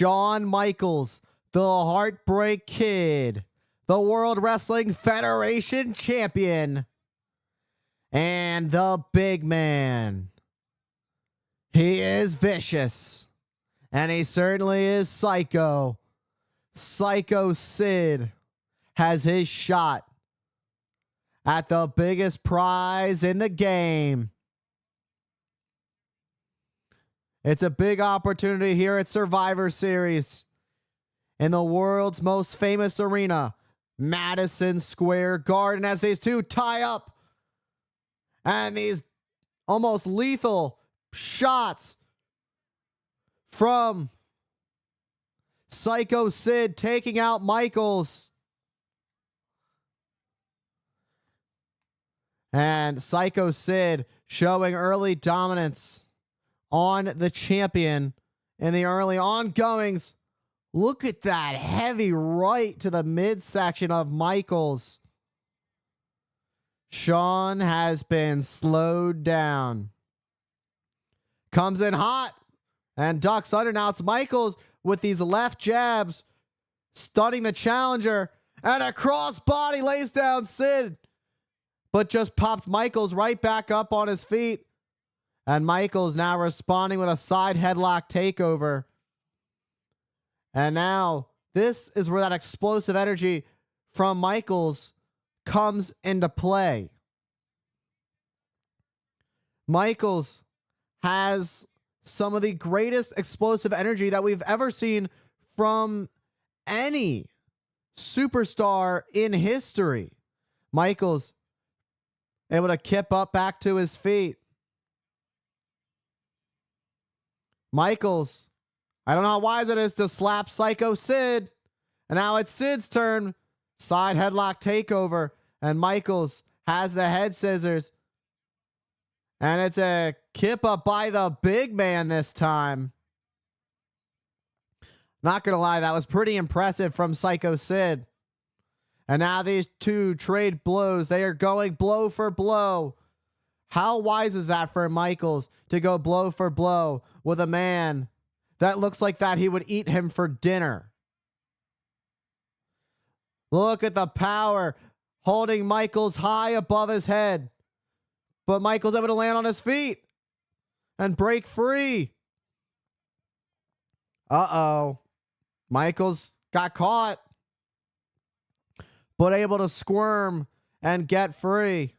Shawn Michaels, the Heartbreak Kid, the World Wrestling Federation champion, and the big man. He is vicious, and he certainly is psycho. Sycho Sid has his shot at the biggest prize in the game. It's a big opportunity here at Survivor Series in the world's most famous arena, Madison Square Garden, as these two tie up and these almost lethal shots from Sycho Sid taking out Michaels. And Sycho Sid showing early dominance on the champion in the early ongoings. Look at that heavy right to the midsection of Michaels. Shawn has been slowed down. Comes in hot and ducks under. Now it's Michaels with these left jabs, stunning the challenger, and a crossbody lays down Sid, but just popped Michaels right back up on his feet. And Michaels now responding with a side headlock takeover. And now this is where that explosive energy from Michaels comes into play. Michaels has some of the greatest explosive energy that we've ever seen from any superstar in history. Michaels able to kip up back to his feet. Michaels, I don't know how wise it is to slap Sycho Sid. And now it's Sid's turn. Side headlock takeover. And Michaels has the head scissors. And it's a kip up by the big man this time. Not going to lie, that was pretty impressive from Sycho Sid. And now these two trade blows. They are going blow for blow. How wise is that for Michaels to go blow for blow with a man that looks like that he would eat him for dinner? Look at the power holding Michaels high above his head. But Michaels able to land on his feet and break free. Uh-oh. Michaels got caught, but able to squirm and get free.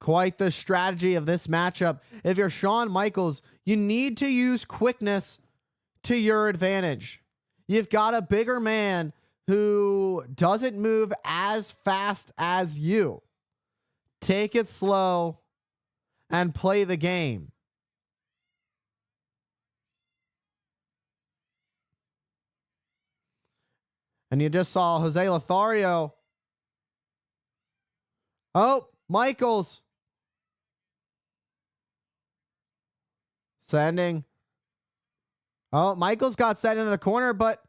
Quite the strategy of this matchup. If you're Shawn Michaels, you need to use quickness to your advantage. You've got a bigger man who doesn't move as fast as you. Take it slow and play the game. And you just saw Jose Lothario. Oh, Michaels. Sending. Oh, Michaels got sent into the corner, but...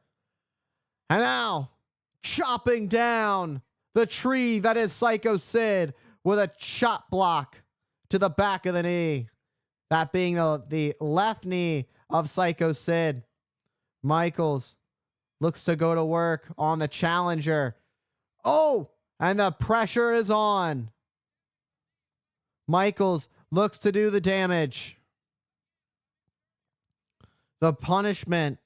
And now, chopping down the tree that is Sycho Sid with a chop block to the back of the knee. That being the left knee of Sycho Sid. Michaels looks to go to work on the challenger. Oh, and the pressure is on. Michaels looks to do the damage. The punishment.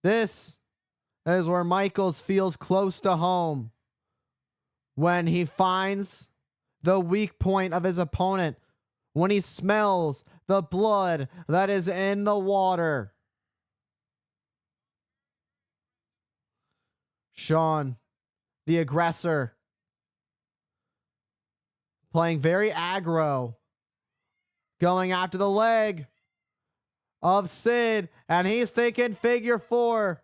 This is where Michaels feels close to home. When he finds the weak point of his opponent. When he smells the blood that is in the water. Shawn, the aggressor, playing very aggro, going after the leg of Sid, and he's thinking figure four.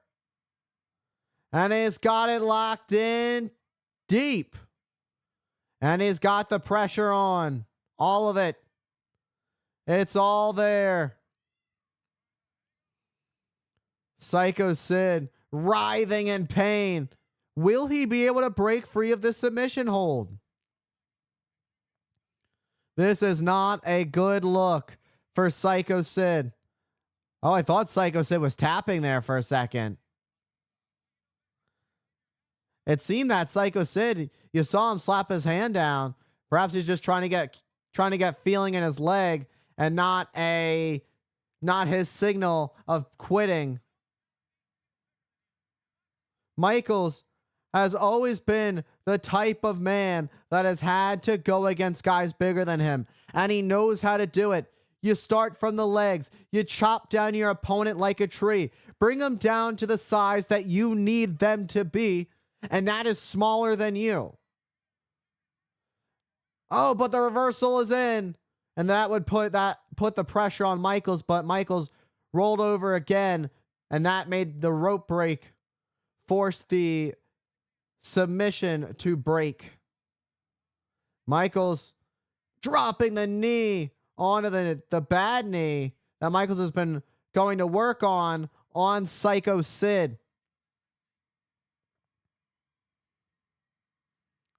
And he's got it locked in deep. And he's got the pressure on. All of it. It's all there. Sycho Sid writhing in pain. Will he be able to break free of this submission hold? This is not a good look for Sycho Sid. Oh, I thought Sycho Sid was tapping there for a second. It seemed that Sycho Sid, you saw him slap his hand down. Perhaps he's just trying to get feeling in his leg and not his signal of quitting. Michaels has always been the type of man that has had to go against guys bigger than him, and he knows how to do it. You start from the legs. You chop down your opponent like a tree. Bring them down to the size that you need them to be, and that is smaller than you. Oh, but the reversal is in, and that would put the pressure on Michaels, but Michaels rolled over again, and that made the rope break, force the submission to break. Michaels dropping the knee onto the bad knee that Michaels has been going to work on Sycho Sid.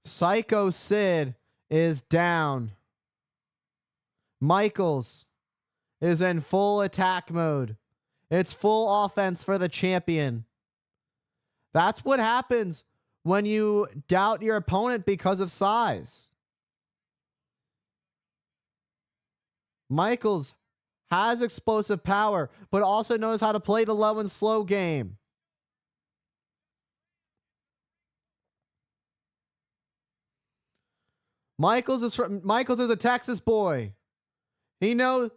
Sycho Sid is down. Michaels is in full attack mode. It's full offense for the champion. That's what happens when you doubt your opponent because of size. Michaels has explosive power, but also knows how to play the low and slow game. Michaels is a Texas boy. You know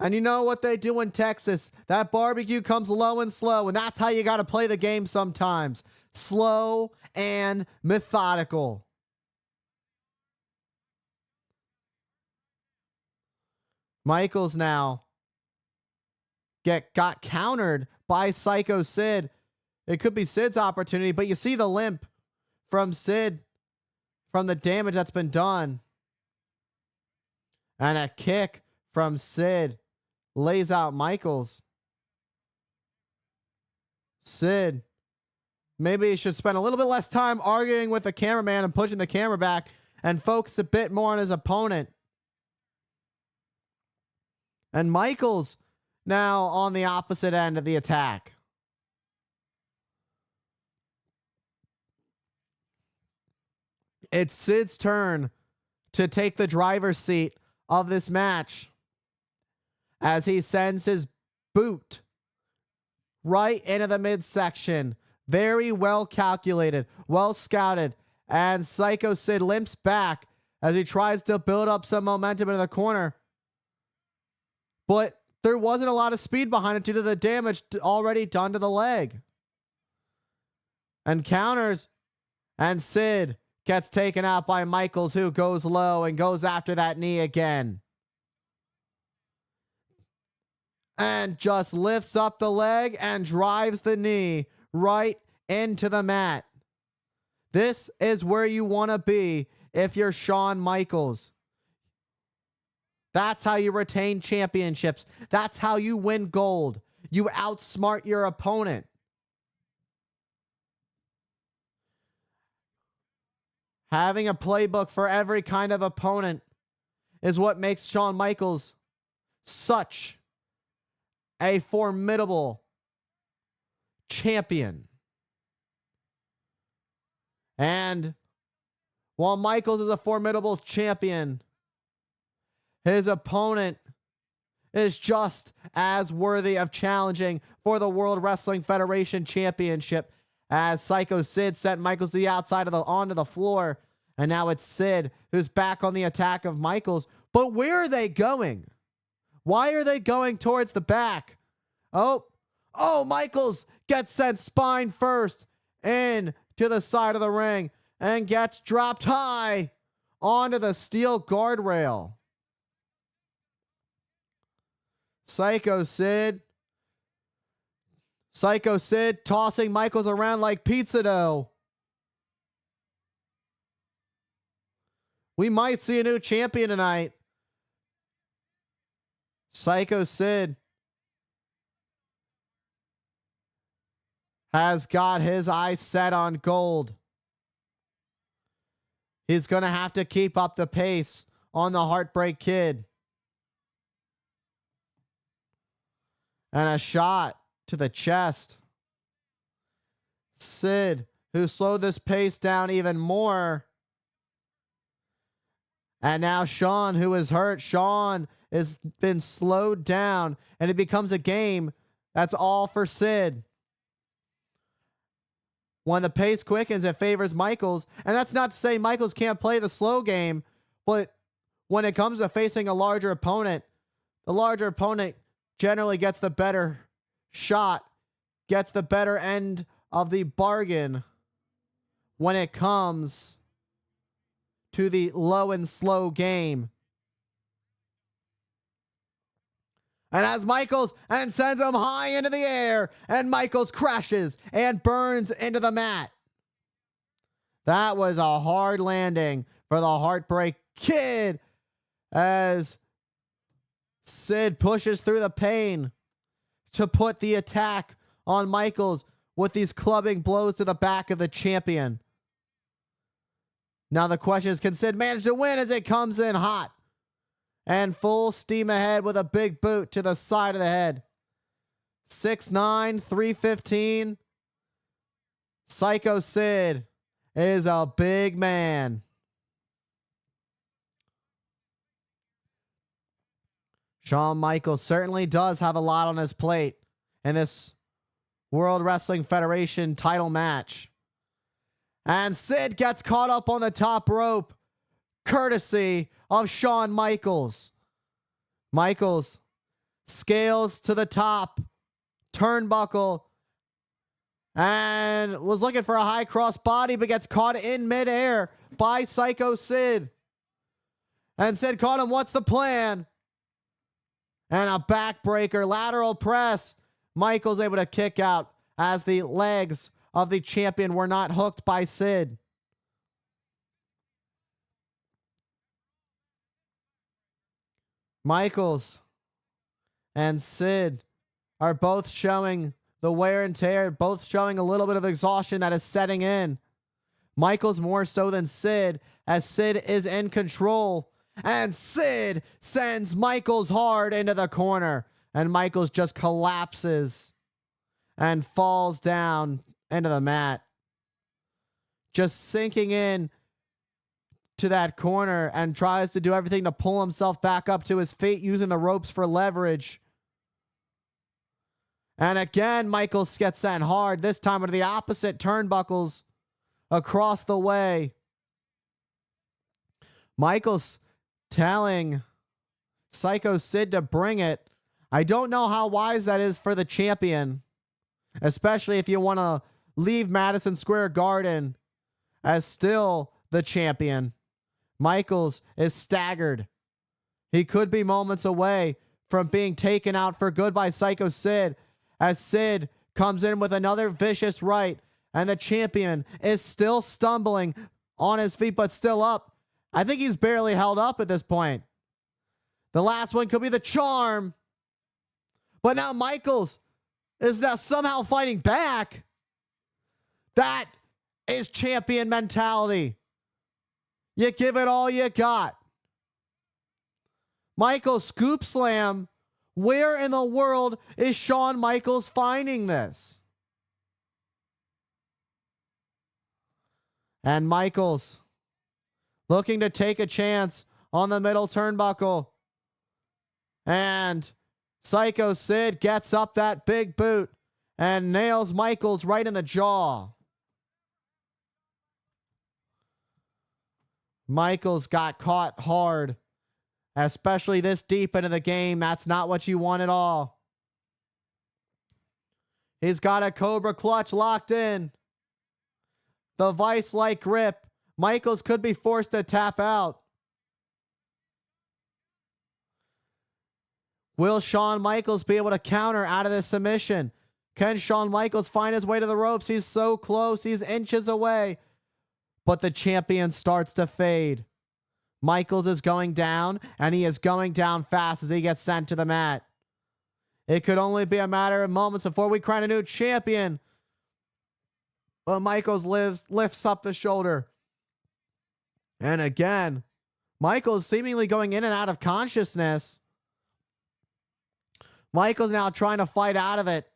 what they do in Texas. That barbecue comes low and slow, and that's how you got to play the game sometimes. Slow and methodical. Michaels now got countered by Sycho Sid. It could be Sid's opportunity, but you see the limp from Sid from the damage that's been done. And a kick from Sid lays out Michaels. Sid, maybe he should spend a little bit less time arguing with the cameraman and pushing the camera back and focus a bit more on his opponent. And Michaels now on the opposite end of the attack. It's Sid's turn to take the driver's seat of this match as he sends his boot right into the midsection. Very well calculated, well scouted, and Sycho Sid limps back as he tries to build up some momentum in the corner. But there wasn't a lot of speed behind it due to the damage already done to the leg. And counters, and Sid gets taken out by Michaels, who goes low and goes after that knee again. And just lifts up the leg and drives the knee right into the mat. This is where you want to be if you're Shawn Michaels. That's how you retain championships. That's how you win gold. You outsmart your opponent. Having a playbook for every kind of opponent is what makes Shawn Michaels such a formidable champion. And while Michaels is a formidable champion, his opponent is just as worthy of challenging for the World Wrestling Federation Championship, as Sycho Sid sent Michaels to the outside onto the floor. And now it's Sid who's back on the attack of Michaels. But where are they going? Why are they going towards the back? Oh, Michaels gets sent spine first in to the side of the ring and gets dropped high onto the steel guardrail. Sycho Sid tossing Michaels around like pizza dough. We might see a new champion tonight. Sycho Sid has got his eyes set on gold. He's going to have to keep up the pace on the Heartbreak Kid. And a shot to the chest. Sid, who slowed this pace down even more. And now Shawn, who is hurt. Shawn has been slowed down, and it becomes a game that's all for Sid. When the pace quickens, it favors Michaels. And that's not to say Michaels can't play the slow game, but when it comes to facing a larger opponent, the larger opponent generally gets the better shot, gets the better end of the bargain when it comes to the low and slow game. And as Michaels and sends him high into the air, and Michaels crashes and burns into the mat. That was a hard landing for the Heartbreak Kid as Sid pushes through the pain to put the attack on Michaels with these clubbing blows to the back of the champion. Now the question is, can Sid manage to win as it comes in hot and full steam ahead with a big boot to the side of the head? 6'9", 315. Sycho Sid is a big man. Shawn Michaels certainly does have a lot on his plate in this World Wrestling Federation title match. And Sid gets caught up on the top rope, courtesy of Shawn Michaels. Michaels scales to the top turnbuckle and was looking for a high cross body, but gets caught in midair by Sycho Sid. And Sid caught him. What's the plan? And a backbreaker lateral press. Michaels able to kick out as the legs of the champion were not hooked by Sid. Michaels and Sid are both showing the wear and tear, both showing a little bit of exhaustion that is setting in. Michaels more so than Sid, as Sid is in control. And Sid sends Michaels hard into the corner. And Michaels just collapses and falls down into the mat. Just sinking in to that corner and tries to do everything to pull himself back up to his feet, using the ropes for leverage. And again, Michaels gets sent hard, this time to the opposite turnbuckles across the way. Michaels telling Sycho Sid to bring it. I don't know how wise that is for the champion, especially if you want to leave Madison Square Garden as still the champion. Michaels is staggered. He could be moments away from being taken out for good by Sycho Sid, as Sid comes in with another vicious right, and the champion is still stumbling on his feet, but still up. I think he's barely held up at this point. The last one could be the charm. But now Michaels is now somehow fighting back. That is champion mentality. You give it all you got. Michaels scoop slam. Where in the world is Shawn Michaels finding this? And Michaels looking to take a chance on the middle turnbuckle. And Sycho Sid gets up that big boot and nails Michaels right in the jaw. Michaels got caught hard, especially this deep into the game. That's not what you want at all. He's got a Cobra clutch locked in. The vice-like grip. Michaels could be forced to tap out. Will Shawn Michaels be able to counter out of this submission? Can Shawn Michaels find his way to the ropes? He's so close. He's inches away. But the champion starts to fade. Michaels is going down, and he is going down fast as he gets sent to the mat. It could only be a matter of moments before we crown a new champion. But Michaels lifts up the shoulder. And again, Michaels seemingly going in and out of consciousness. Michaels now trying to fight out of it.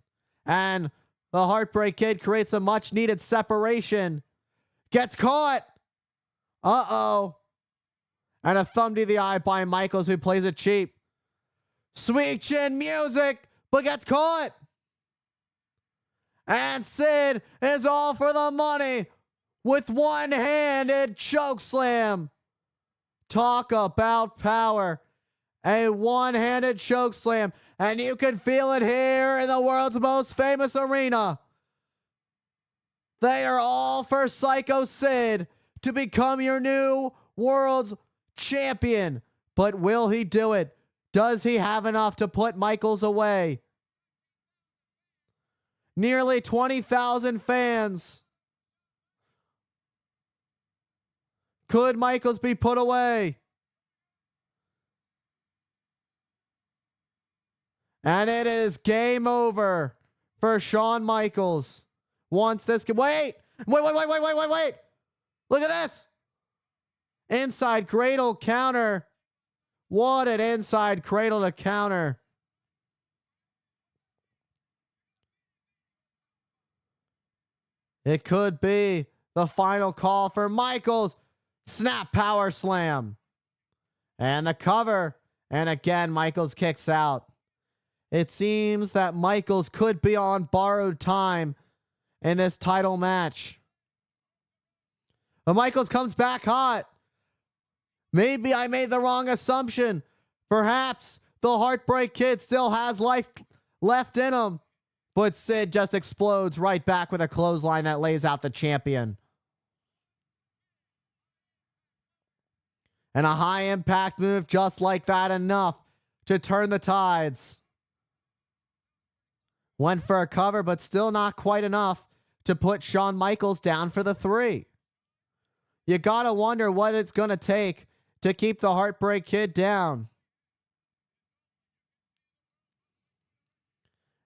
And the Heartbreak Kid creates a much needed separation. Gets caught. Uh-oh. And a thumb to the eye by Michaels, who plays it cheap. Sweet chin music, but gets caught. And Sid is all for the money with one-handed chokeslam. Talk about power. A one-handed chokeslam. And you can feel it here in the world's most famous arena. They are all for Sycho Sid to become your new world's champion. But will he do it? Does he have enough to put Michaels away? Nearly 20,000 fans. Could Michaels be put away? And it is game over for Shawn Michaels. Once this can wait. Look at this. Inside cradle counter. What an inside cradle to counter. It could be the final call for Michaels. Snap power slam. And the cover. And again, Michaels kicks out. It seems that Michaels could be on borrowed time in this title match. But Michaels comes back hot. Maybe I made the wrong assumption. Perhaps the Heartbreak Kid still has life left in him. But Sid just explodes right back with a clothesline that lays out the champion. And a high impact move just like that, enough to turn the tides. Went for a cover, but still not quite enough to put Shawn Michaels down for the 3. You gotta wonder what it's gonna take to keep the Heartbreak Kid down.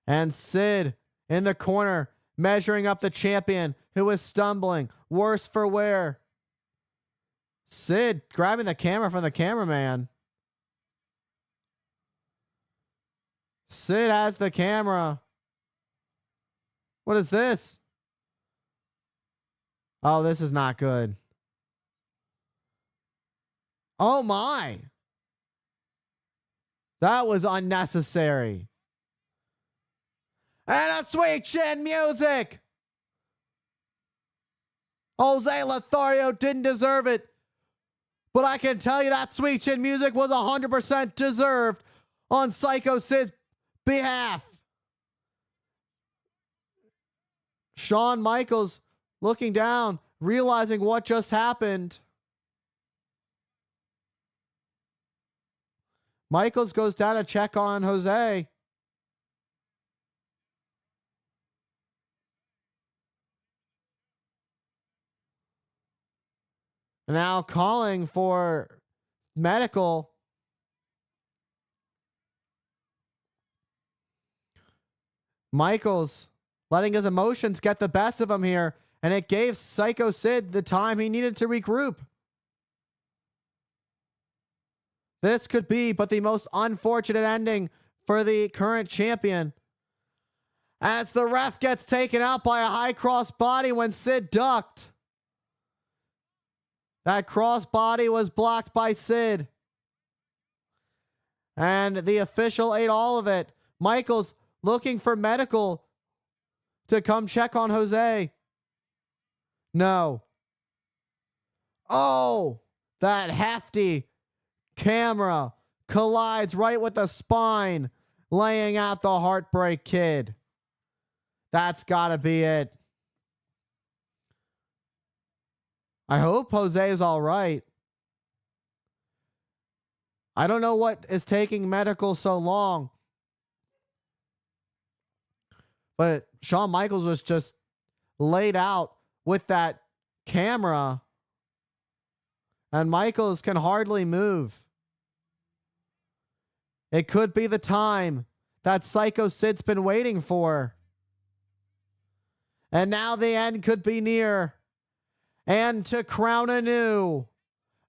And Sid in the corner, measuring up the champion who is stumbling. Worse for wear. Sid grabbing the camera from the cameraman. Sid has the camera. What is this? Oh, this is not good. Oh my. That was unnecessary. And a sweet chin music. Jose Lothario didn't deserve it. But I can tell you that sweet chin music was 100% deserved on Sycho Sid's behalf. Shawn Michaels looking down, realizing what just happened. Michaels goes down to check on Jose. Now calling for medical. Michaels letting his emotions get the best of him here, and it gave Sycho Sid the time he needed to regroup. This could be but the most unfortunate ending for the current champion, as the ref gets taken out by a high cross body when Sid ducked. That cross body was blocked by Sid. And the official ate all of it. Michaels looking for medical to come check on Jose. No. Oh, that hefty camera collides right with the spine, laying out the Heartbreak Kid. That's got to be it. I hope Jose is all right. I don't know what is taking medical so long. But Shawn Michaels was just laid out with that camera. And Michaels can hardly move. It could be the time that Sycho Sid's been waiting for. And now the end could be near. And to crown a new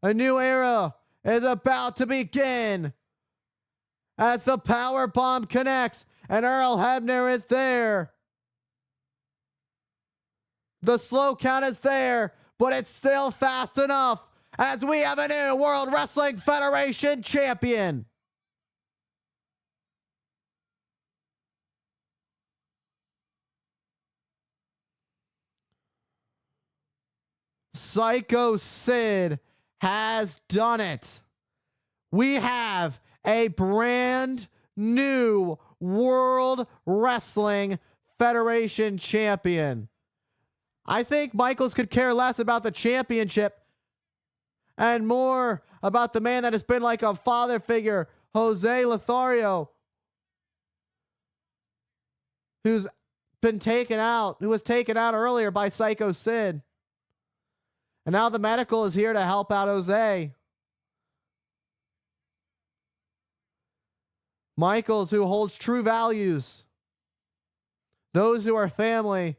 era is about to begin as the power bomb connects and Earl Hebner is there. The slow count is there, but it's still fast enough as we have a new World Wrestling Federation champion. Sycho Sid has done it. We have a brand new World Wrestling Federation champion. I think Michaels could care less about the championship and more about the man that has been like a father figure, Jose Lothario, who was taken out earlier by Sycho Sid. And now the medical is here to help out Jose. Michaels, who holds true values. Those who are family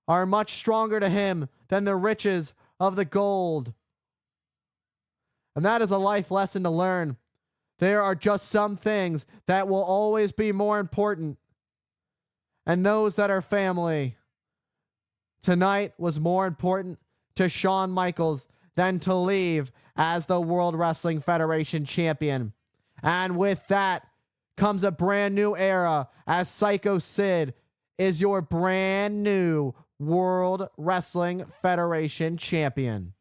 are much stronger to him than the riches of the gold. And that is a life lesson to learn. There are just some things that will always be more important. And those that are family. Tonight was more important to Shawn Michaels than to leave as the World Wrestling Federation champion. And with that comes a brand new era as Sycho Sid is your brand new World Wrestling Federation champion.